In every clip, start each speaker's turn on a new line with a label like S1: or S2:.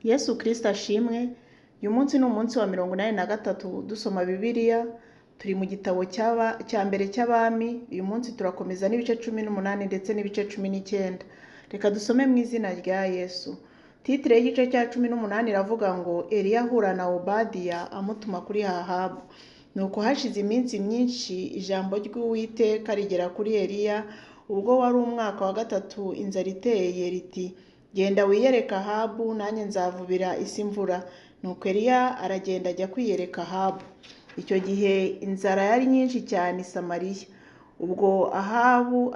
S1: Yesu Kristo ashimwe. Uyu munsi ni umunsi wa 83 dusoma Bibiliya. Turi mu gitabo cya mbere cy'abami. Uyu munsi turakomeza n'ibice 18 ndetse n'ibice 19. Reka dusome mu izina rya Yesu. Titire y'igice cya 18 iravuga ngo Eliya ahura na Obadiya amutuma kuri Ahabu. Nuko hashize iminsi myinshi ijambo ry'Uwiteka rigera kuri Eliya, ubwo wari umwaka wa gatatu inzara iteye riti, genda wiyereka Ahabu nanjye nzavubira isi imvura. Nuko Eliya aragenda ajya kwiyereka Ahabu. Icyo gihe inzara yari nyinshi cyane i Samariya. Ubwo Ahabu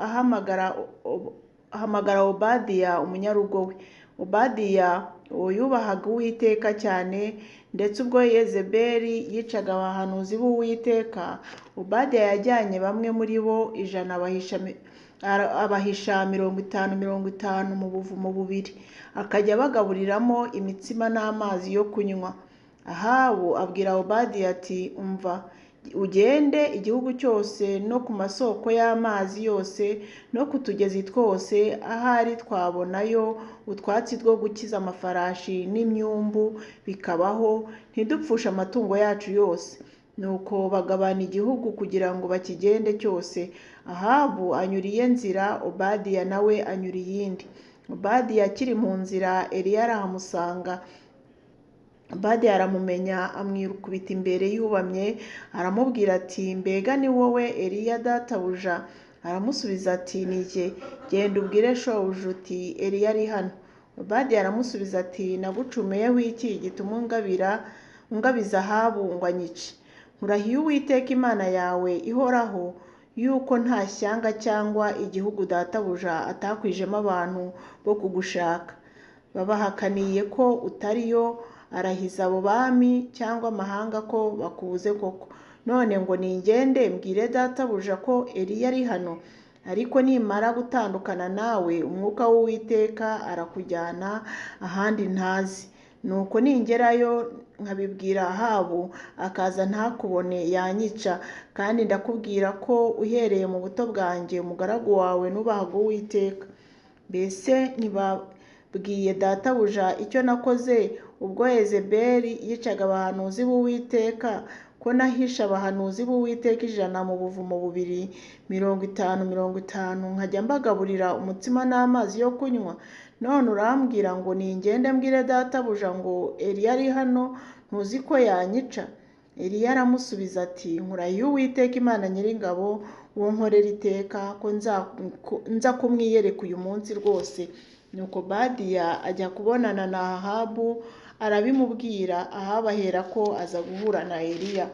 S1: ahamagara Obadiya umunyarugo we. Obadiya uwo yubahaga Uwiteka cyane, ndetse ubwo Yezebeli yicaga abahanuzi b'Uwiteka, Obadiya yajyanye bamwe muri bo 100 abahisha 50 mu buvumo bubiri, akajya bagaburiramo imitsima n'amazi yo kunywa. Ahabu abwira Obadiya ati, umva, ugende igihugu cyose no ku masoko y'amazi yose no ku tugezi twose, ahari twabonayo utwatsi two gukiza amafarashi n'imyumbu bikabaho, ntidupfushe amatungo yacu yose. Nuko bagabana igihugu kugira ngo bakigende cyose. Ahabu anyura iyo nzira, Obadiya nawe anyura iyindi. Obadiya akiri mu nzira, Eliya arahamusanga. Obadiya aramumenya, amwikubita imbere yubamye, aramubwira ati, mbega ni wowe Eliya databuja? Aramusubiza ati, ni jye. Genda ubwire shobuja uti, Eliya ari hano. Obadiya aramusubiza ati, nagucumeyeho iki gituma ungabiza Ahabu ngo anyice? Nkurahiye Uwiteka Imana yawe ihoraho yuko nta shyanga cyangwa igihugu databuja atakwijemo abantu bo kugushaka. Babahakaniye ko utariyo, arahiza abo bami cyangwa amahanga ko bakubuze koko. None ngo ningende mbwire databuja ko Eliya ari hano? Ariko nimara gutandukana nawe, umwuka w'Uwiteka arakujyana ahandi ntazi. Nuko ningerayo nkabibwira Ahabu, akaza ntakubone yanyica. Kandi ndakubwira ko uhereye mu buto bwanjye umugaragu wawe nubahaga Uwiteka. Mbese ntibabwiye databuja icyo nakoze ubwo Yezebeli yicaga abahanuzi b'Uwiteka, ko nahisha abahanuzi b'Uwiteka 100 mu buvumo bubiri, 50 nkajya mbagaburira umutsima n'amazi yo kunywa? None urambwira ngo ningende mbwire databuja ngo Eliya ari hano, ntuzi ko yanyica? Eliya aramusubiza ati, nkurahiye Uwiteka Imana Nyiringabo, uwo nkorera iteka, ko nza kumwiyereka uyu munsi rwose. Nuko Obadiya ajya kubonana na Ahabu, arabimubwira. Ahabu aherako aza guhura na Eliya.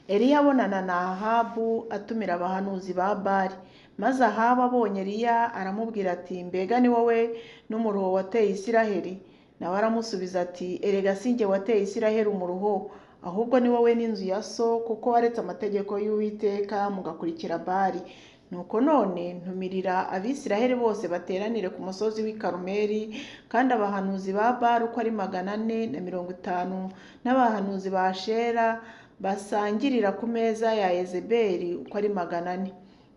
S1: Eliya abonana na Ahabu atumira abahanuzi ba Bali. Maze Ahabu abonye Eliya aramubwira ati, mbega ni wowe n'umuruho wateye Isiraheli? Nawe aramusubiza ati, erega si jye wateye Isiraheli umuruho, ahubwo ni wowe n'inzu ya so, kuko waretse amategeko y'Uwiteka mugakurikira Bali. Nuko none ntumirira Abisiraheli bose bateranire ku musozi w'i Karumeli, kandi abahanuzi ba Bali uko ari 450 n'abahanuzi ba Ashera basangirira ku meza ya Yezebeli uko ari 400.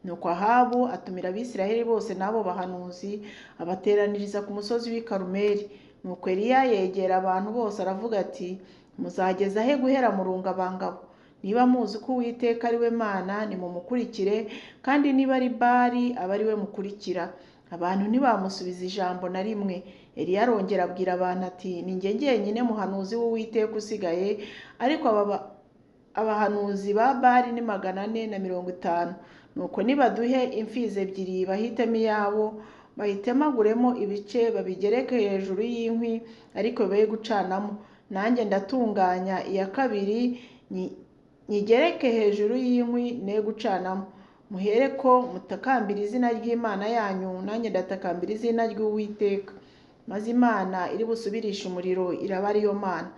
S1: Nuko Ahabu atumira Abisiraheli bose n'abo bahanuzi, abateraniriza ku musozi w'i Karumeli. Nuko Eliya yegera abantu bose aravuga ati, muzageza he guhera murungabangabo? Niba muzi ko Uwiteka ari we Mana, nimumukurikire, kandi niba ari Bali aba ari we mukurikira. Abantu ntibamusubiza ijambo na rimwe. Eliya arongera abwira abantu ati, ni jye jyenyine muhanuzi w'Uwiteka usigaye, ariko abahanuzi ba Bali ni 450. Nuko nibaduhe imfizi 2 bahitemo iyabo, bahitemaguremo ibice babigereke hejuru y'inkwi, ariko be gucanamo. Nanjye ndatunganya iya kabiri nyigereke hejuru y'inkwi ne gucanamo. Muhereko mutakambira izina ry'Imana yanyu, nanjye ndatakambira izina ry'Uwiteka. Maze Imana iri busubirisha umuriro iraba ariyo Mana.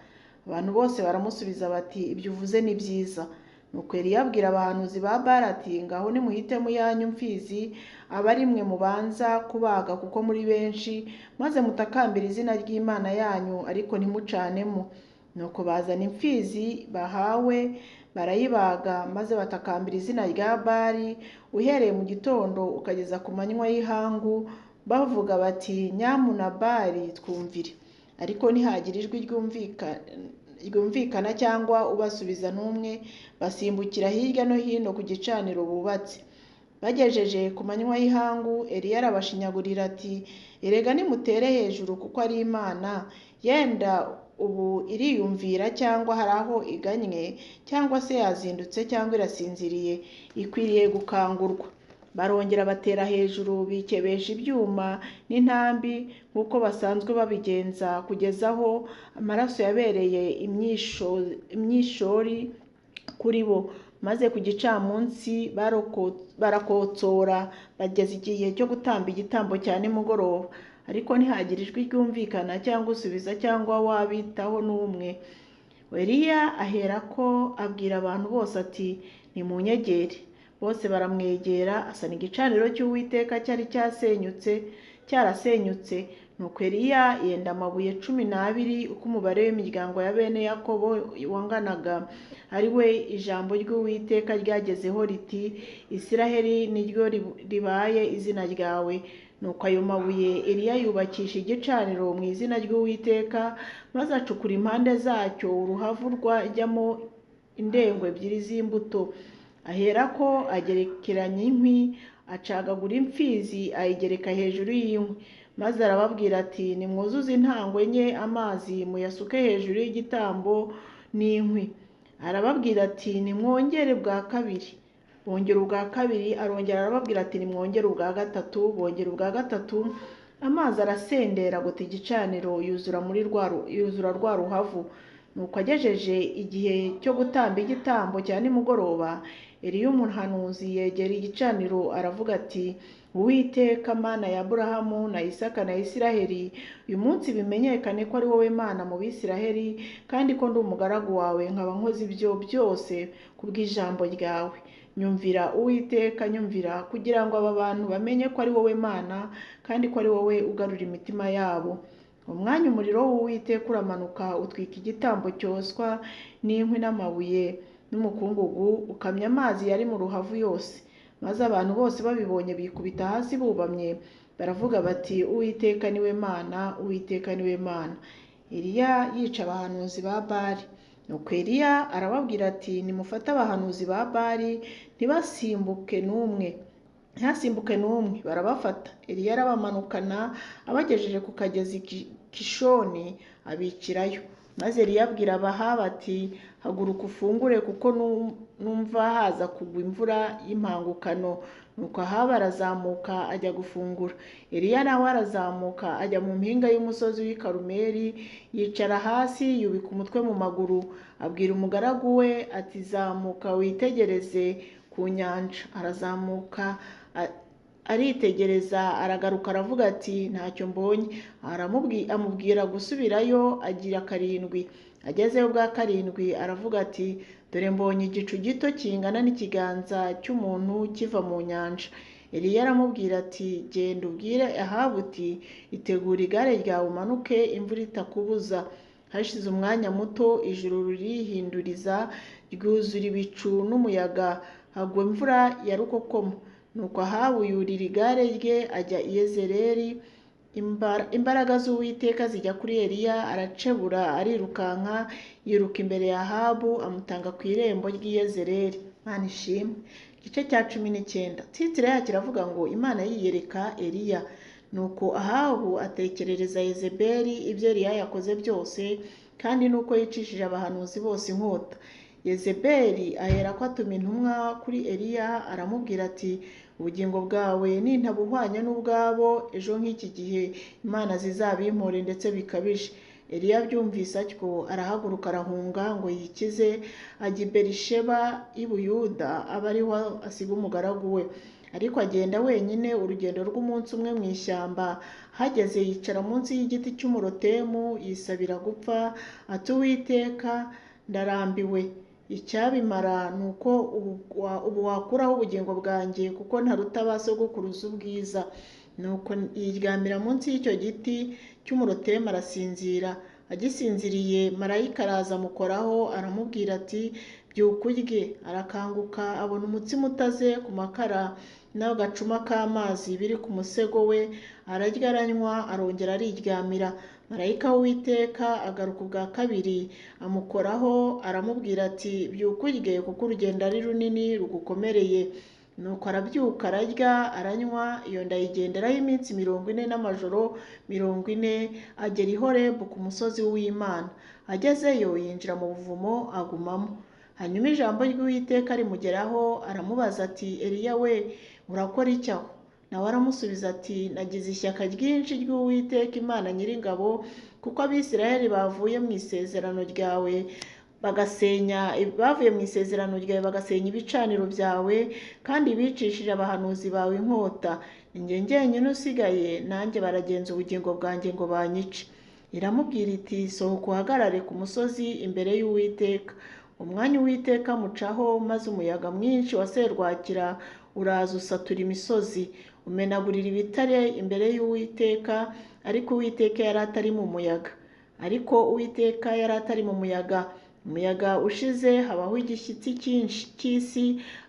S1: Abantu bose baramusubiza bati, ibyo uvuze ni byiza. Nuko Eliya abwira abahanuzi ba Bali ati, ngaho nimuhitemo yanyu mfizi, aba ari mwe mubanza kubaga kuko muri benshi, maze mutakambira izina ry'Imana yanyu, ariko ntimucanemo. Nuko bazana imfizi bahawe, barayibaga, maze batakambira izina rya Bali uhereye mu gitondo ukageza ku manywa y'ihangu, bavuga bati, nyamuna Bali twumvire. ariko ntihagire ijwi ryumvikana cyangwa ubasubiza n'umwe. Basimbukira hirya no hino ku gicaniro bubatse. Bagejeje ku manywa y'ihangu, Eliya arabashinyagurira ati, erega nimutere hejuru kuko ari Imana, yenda ubu iriyumvira cyangwa hari aho igannye, cyangwa se yazindutse cyangwa irasinziriye, ikwiriye gukangurwa. Barongera batera hejuru bikebesha ibyuma n'intambi nk'uko basanzwe babigenza, kugeza aho amaraso yabereye imyishori kuri bo. Maze ku gicamunsi barakotsora bageza igihe cyo gutamba igitambo cya nimugoroba, ariko ntihagire ijwi ryumvikana cyangwa usubiza cyangwa wabitaho n'umwe. Eliya aherako abwira abantu bose ati, nimunyegere. Bose baramwegera, asana igicaniro cy'Uwiteka cyari cyarasenyutse. Nuko Eliya yenda amabuye 12 uko umubare w'imiryango ya bene Yakobo wanganaga, ari we ijambo ry'Uwiteka ryagezeho riti, Isiraheli niryo ribaye izina ryawe. Nuko ayo mabuye Eliya yubakisha igicaniro mu izina ry'Uwiteka, maze acukura impande zacyo uruhavu rwajyamo indengo 2 z'imbuto. Aherako agerekeranya inkwi, acagagura imfizi ayigereka hejuru y'inkwi. Maze arababwira ati, nimwuzuze intango enye amazi muyasuke hejuru y'igitambo n'inkwi. Arababwira ati, nimwongere ubwa kabiri. Bongera ubwa kabiri. Arongera arababwira ati, nimwongere ubwa gatatu. Bongera ubwa gatatu. Amazi arasendera guta igicaniro, yuzura rwa ruhavu. Nuko agejeje igihe cyo gutamba igitambo cya nimugoroba, Eliya umuhanuzi yegera igicaniro aravuga ati, Uwiteka Mana ya Aburahamu na Isaka na Isiraheli, uyu munsi bimenyekane ko ari wowe Mana mu Bisiraheli, kandi ko ndi umugaragu wawe nkaba nkoze ibyo byose kubw'ijambo ryawe. Nyumvira Uwiteka, nyumvira, kugira ngo aba bantu bamenye ko ari wowe Mana, kandi ko ari wowe ugarura imitima yabo. Umwanya umuriro w'Uwiteka uramanuka utwika igitambo cyoswa n'inkwi n'amabuye n'umukungugu, ukamya amazi yari mu ruhavu yose. Maze abantu bose babibonye bikubita hasi bubamye, baravuga bati, Uwiteka niwe Mana, Uwiteka niwe Mana. Eliya yica abahanuzi ba Bali. Nuko Eliya arababwira ati, nimufate abahanuzi ba Bali ntihasimbuke n'umwe. Barabafata. Eliya arabamanukana abagejeje ku kagezi Kishoni abicirayo. Maze Eliya abwira Ahabu ati, haguruka ufungure kuko numva haza kugwa imvura y'impangukano. Nuko Ahabu arazamuka ajya gufungura. Eliya nawe arazamuka ajya mu mpinga y'umusozi w'i Karumeli, yicara hasi yubika umutwe mu maguru. Abwira umugaragu we ati, zamuka witegereze ku nyanja. Arazamuka aritegereza, aragaruka aravuga ati, ntacyo mbonye. Amubwira gusubirayo agira 7. Agezeyo bwa 7 aravuga ati, dore mbonye igicu gito kingana n'ikiganza cy'umuntu kiva mu nyanja. Eliya aramubwira ati, genda ubwire Ahabu uti, itegura igare ryawe umanuke, imvura itakubuza. Hashize umwanya muto ijuru ririhinduriza, ryuzura ibicu n'umuyaga, hagwa imvura ya rukokoma. Nuko Ahabu yurira igare rye ajya i Yezereli. Imbaraga z'Uwiteka zijya kuri Eliya, aracebura arirukanka, yiruka imbere ya Ahabu amutanga ku irembo ry'i Yezereli. Imana ishimwe. Igice cya 19. Titire yacyo iravuga ngo, Imana yiyereka Eliya. Nuko Ahabu atekerereza Yezebeli ibyo Eliya yakoze byose, kandi nuko yicishije abahanuzi bose inkota. Yezebeli aherako atuma intumwa kuri Eliya, aramubwira ati, ubugingo bwawe nintabuhwanya n'ubwabo, ejo nk'iki gihe Imana zizabimpore ndetse bikabije. Eliya abyumvise atyo arahaguruka arahunga ngo yikize, ajya i Berisheba y'i Buyuda, aba ariho asiga umugaragu we. Ariko agenda wenyine urugendo rw'umunsi umwe mu ishyamba. Hageze yicara munsi y'igiti cy'umurotemu, yisabira gupfa, ati, Uwiteka, ndarambiwe. Icyabimara nuko ubu wakuraho ubugingo bwanjye, kuko ntaruta ba sogokuruza ubwiza. Nuko yiryamira munsi y'icyo giti cy'umurotemu arasinzira. Agisinziriye marayika araza amukoraho, aramubwira ati, byuka urye. Arakanguka abona umutsima utaze ku makara n'agacuma k'amazi biri ku musego we, ararya aranywa, arongera ariryamira. marayika w'Uwiteka agaruka ubwa kabiri amukoraho aramubwira ati byuka urye kuko urugendo ari runini rugukomereye. Nuko arabyuka ararya aranywa, iyo nda yigenderaho iminsi 40 n'amajoro 40, agera i Horebu ku musozi w'Imana. Agezeyo yinjira mu buvumo agumamo. Hanyuma ijambo ry'Uwiteka rimugeraho aramubaza ati Eliya we, urakora iki aho? Nawe aramusubiza ati nagize ishyaka ryinshi ry'Uwiteka Imana Nyiringabo, kuko Abisirayeli bavuye mu isezerano ryawe bagasenya ibicaniro byawe, kandi bicishije abahanuzi bawe inkota. Ni njye njyenyine usigaye, nanjye baragenza ubugingo bwanjye ngo banyice. Iramubwira iti sohoka uhagarare ku musozi imbere y'Uwiteka. Umwanya Uwiteka amucaho, maze umuyaga mwinshi wa serwakira uraza usatura imisozi, umenagurira ibitare imbere y'Uwiteka, ariko Uwiteka yari atari mu muyaga. Umuyaga ushize habaho igishyitsi cyinshi cy'isi,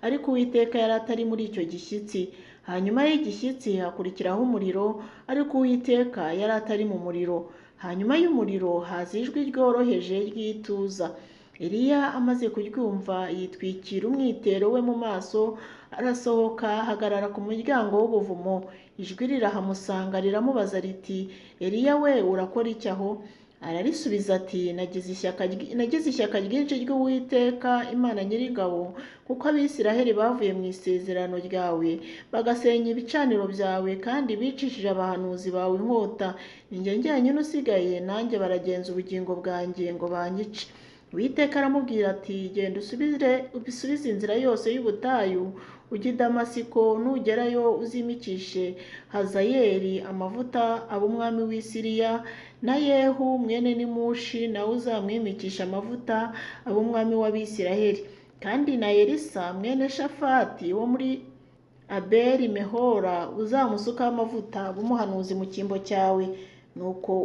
S1: ariko Uwiteka yari atari muri icyo gishyitsi. Hanyuma y'igishyitsi hakurikiraho umuriro, ariko Uwiteka yari atari mu muriro. Hanyuma y'umuriro haza ijwi ryoroheje ry'ituza. Eliya amaze kuryumva yitwikira umwitero we mu maso, arasohoka ahagarara ku muryango w'ubuvumo. Ijwi rirahamusanga riramubaza riti Eliya we, urakora iki aho? Ararisubiza ati nagize ishyaka ryinshi ry'Uwiteka Imana Nyiringabo, kuko Abisirayeli bavuye mu isezerano ryawe bagasenya ibicaniro byawe, kandi bicishije abahanuzi bawe inkota. Ni njye njyenyine usigaye, nanjye baragenza ubugingo bwanjye ngo banyice. Uwiteka aramubwira ati genda ubisubize inzira yose y'ubutayu, ujye i Damasiko, nugerayo uzimikishe Hazayeli amavuta aba umwami w'i Siriya, na Yehu mwene Nimushi nawe uzamwimikisha amavuta aba umwami w'Abisirayeli, kandi na Elisa mwene Shafati wo muri Abeli Mehora uzamusukaho amavuta aba umuhanuzi mu cyimbo cyawe. Nuko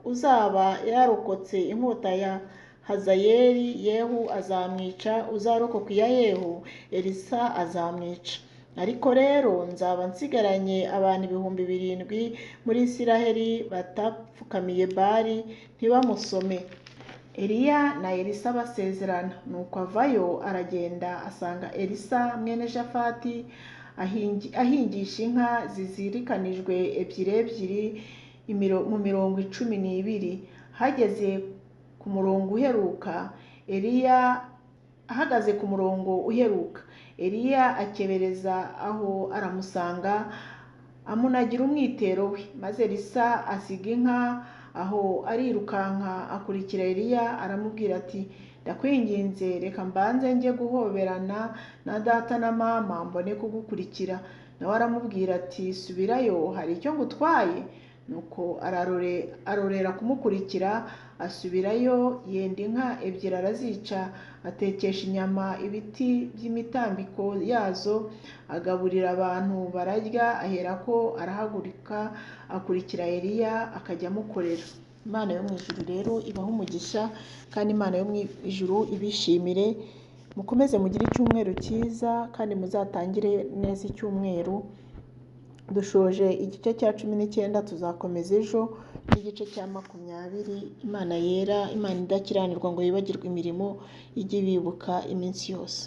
S1: uzaba yarokotse inkota ya Hazayeli, Yehu azamwica, uzarokoka iya Yehu, Elisa azamwica. Ariko rero nzaba nsigaranye abantu 7,000 muri Isiraheli batapfukamiye Bali ntibamusome. Eliya na Elisa basezerana. Nuko avayo aragenda asanga Elisa mwene Shafati ahingisha inka zizirikanijwe ebyiri mu 12. Ahagaze ku murongo uheruka, Eliya akebereza aho aramusanga, amunagira umwitero we. Maze Elisa asiga inka aho arirukanka akurikira Eliya, aramubwira ati ndakwinginze reka mbanze njye guhoberana na data na mama mbone kugukurikira. Nawe aramubwira ati subirayo, hari icyo ngutwaye? Nuko arorera kumukurikira, asubirayo, yenda inka 2 arazica, atekesha inyama ibiti by'imitambiko yazo, agaburira abantu bararya. Aherako arahaguruka akurikira Eliya akajya amukorera. Imana yo mu ijuru rero ibaho umugisha, kandi Imana yo mu ijuru ibishimire. Mukomeze mugire icyumweru cyiza, kandi muzatangire neza icyumweru. Dushoje igice cya 19, tuzakomeza ejo n'igice cya 20. Imana yera, Imana idakiranirwa ngo yibagirwe imirimo, ijye bibuka iminsi yose.